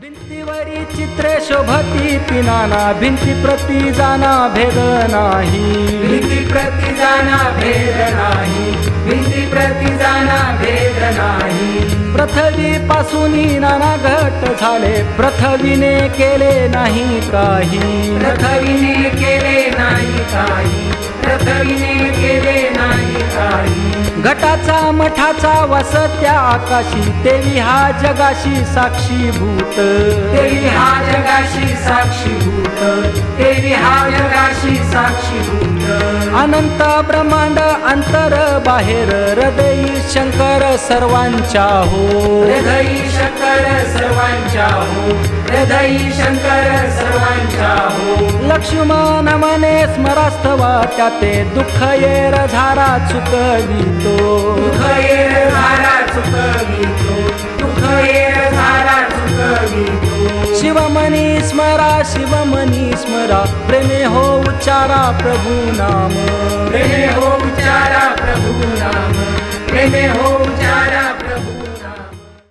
भिंतीवरी चित्रे शोभती पिनाना भिंती प्रति जाना भेद नाही भिंती प्रति जाना भेद नाही भिंती प्रति जाना भेद नाही पृथ्वी पासून नाना घट झाले पृथ्वीने केले नाही काही पृथ्वीने केले नाही काही पृथ्वीने केले नाही काही घटाचा मठाचा वसत्या आकाशी देवी हा जगाशी साक्षीभूत देवी हा जगाशी साक्षीभूत देवी हा जगाशी साक्षीभूत अनंत ब्रह्मांड अंतर बाहेर हृदयी शंकर सर्वांच्या हो हृदयी शंकर सर्वांच्या हो हृदयी शंकर सर्वांच्या हो लक्ष्मण मने स्मरास्तवा त्याते दुःख येर झारा चुकवितो दुःख येर झारा चुकवितो दुःख येर झारा चुकवितो शिवमनी स्मरा प्रेमे हो उच्चारा प्रभु नाम प्रेमे हो उच्चारा प्रभु नाम प्रेमे हो उच्चारा